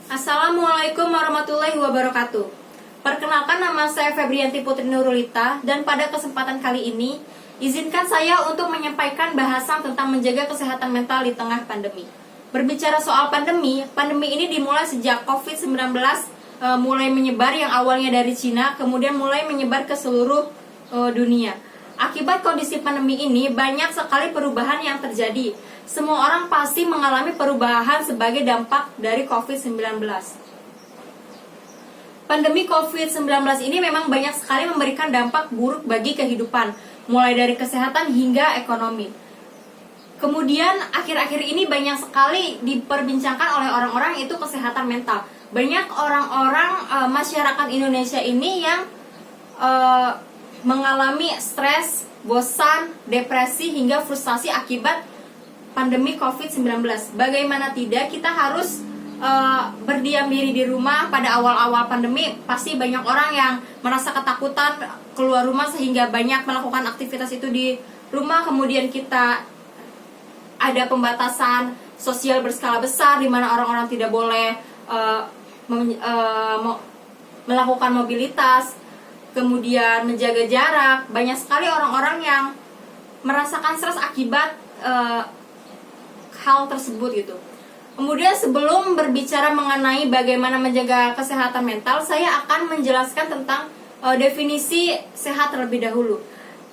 Assalamualaikum warahmatullahi wabarakatuh. Perkenalkan, nama saya Febrianti Putri Nurulita, dan pada kesempatan kali ini izinkan saya untuk menyampaikan bahasan tentang menjaga kesehatan mental di tengah pandemi. Berbicara soal pandemi ini dimulai sejak COVID-19 mulai menyebar, yang awalnya dari Cina kemudian mulai menyebar ke seluruh dunia. Akibat kondisi pandemi ini banyak sekali perubahan yang terjadi. Semua orang pasti mengalami perubahan sebagai dampak dari COVID-19. Pandemi COVID-19 ini memang banyak sekali memberikan dampak buruk bagi kehidupan, mulai dari kesehatan hingga ekonomi. Kemudian akhir-akhir ini banyak sekali diperbincangkan oleh orang-orang itu kesehatan mental. Banyak orang-orang masyarakat Indonesia ini yang mengalami stres, bosan, depresi hingga frustasi akibat pandemi COVID-19. Bagaimana tidak, kita harus berdiam diri di rumah. Pada awal-awal pandemi pasti banyak orang yang merasa ketakutan keluar rumah sehingga banyak melakukan aktivitas itu di rumah. Kemudian kita ada pembatasan sosial berskala besar di mana orang-orang tidak boleh melakukan mobilitas, kemudian menjaga jarak. Banyak sekali orang-orang yang merasakan stres akibat hal tersebut gitu. Kemudian sebelum berbicara mengenai bagaimana menjaga kesehatan mental, saya akan menjelaskan tentang definisi sehat terlebih dahulu.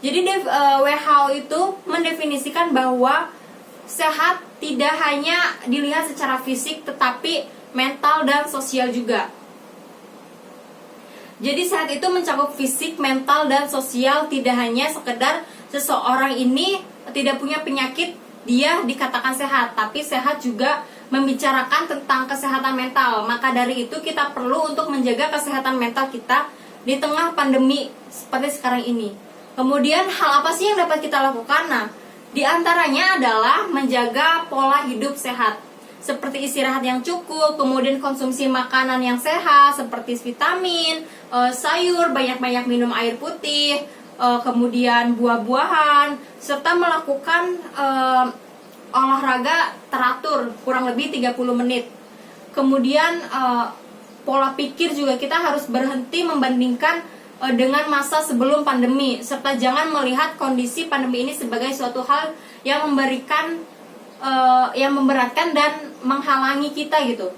Jadi WHO itu mendefinisikan bahwa sehat tidak hanya dilihat secara fisik, tetapi mental dan sosial juga. Jadi sehat itu mencakup fisik, mental, dan sosial. Tidak hanya sekedar seseorang ini tidak punya penyakit, dia dikatakan sehat, tapi sehat juga membicarakan tentang kesehatan mental. Maka dari itu kita perlu untuk menjaga kesehatan mental kita di tengah pandemi seperti sekarang ini. Kemudian hal apa sih yang dapat kita lakukan? Nah, di antaranya adalah menjaga pola hidup sehat, seperti istirahat yang cukup, kemudian konsumsi makanan yang sehat seperti vitamin, sayur, banyak-banyak minum air putih, kemudian buah-buahan, serta melakukan olahraga teratur kurang lebih 30 menit. Kemudian pola pikir juga kita harus berhenti membandingkan dengan masa sebelum pandemi, serta jangan melihat kondisi pandemi ini sebagai suatu hal yang memberatkan dan menghalangi kita gitu.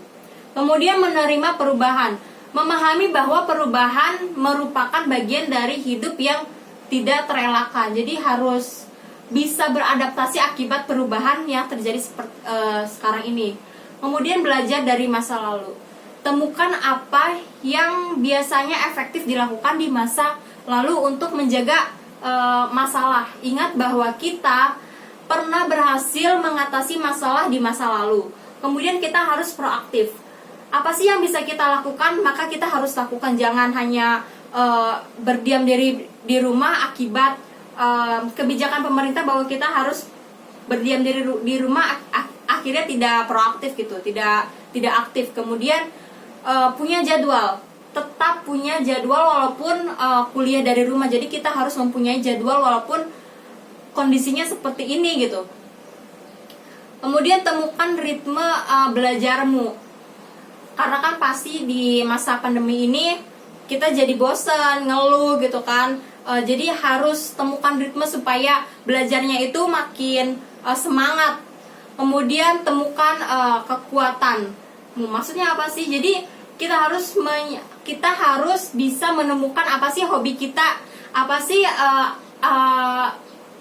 Kemudian menerima perubahan, memahami bahwa perubahan merupakan bagian dari hidup yang tidak terelakkan. Jadi harus bisa beradaptasi akibat perubahan yang terjadi seperti sekarang ini. Kemudian belajar dari masa lalu. Temukan apa yang biasanya efektif dilakukan di masa lalu untuk menjaga masalah. Ingat bahwa kita pernah berhasil mengatasi masalah di masa lalu. Kemudian kita harus proaktif. Apa sih yang bisa kita lakukan? Maka kita harus lakukan. Jangan hanya berdiam diri di rumah akibat kebijakan pemerintah bahwa kita harus berdiam diri di rumah, akhirnya tidak proaktif gitu, tidak aktif. Kemudian punya jadwal, tetap punya jadwal walaupun kuliah dari rumah. Jadi kita harus mempunyai jadwal walaupun kondisinya seperti ini gitu. Kemudian temukan ritme belajarmu, karena kan pasti di masa pandemi ini kita jadi bosan, ngeluh gitu kan. Jadi harus temukan ritme supaya belajarnya itu makin semangat. Kemudian temukan kekuatan. Maksudnya apa sih? Jadi kita harus bisa menemukan apa sih hobi kita, apa sih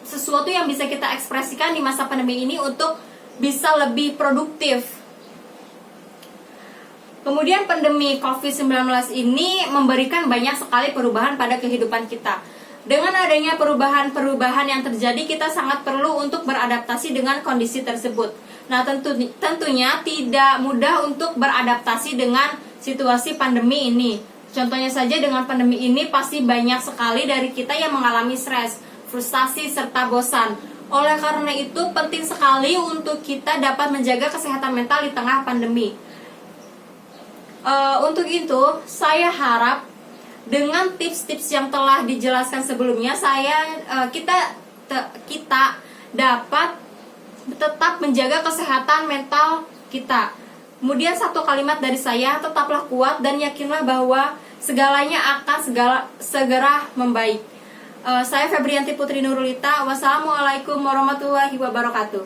sesuatu yang bisa kita ekspresikan di masa pandemi ini untuk bisa lebih produktif. Kemudian pandemi COVID-19 ini memberikan banyak sekali perubahan pada kehidupan kita. Dengan adanya perubahan-perubahan yang terjadi, kita sangat perlu untuk beradaptasi dengan kondisi tersebut. Nah, tentunya tidak mudah untuk beradaptasi dengan situasi pandemi ini. Contohnya saja dengan pandemi ini pasti banyak sekali dari kita yang mengalami stres, frustasi, serta bosan. Oleh karena itu penting sekali untuk kita dapat menjaga kesehatan mental di tengah pandemi. Untuk itu saya harap dengan tips-tips yang telah dijelaskan sebelumnya, kita dapat tetap menjaga kesehatan mental kita. Kemudian satu kalimat dari saya, tetaplah kuat dan yakinlah bahwa segalanya akan segera membaik. Saya Febrianti Putri Nurulita. Wassalamualaikum warahmatullahi wabarakatuh.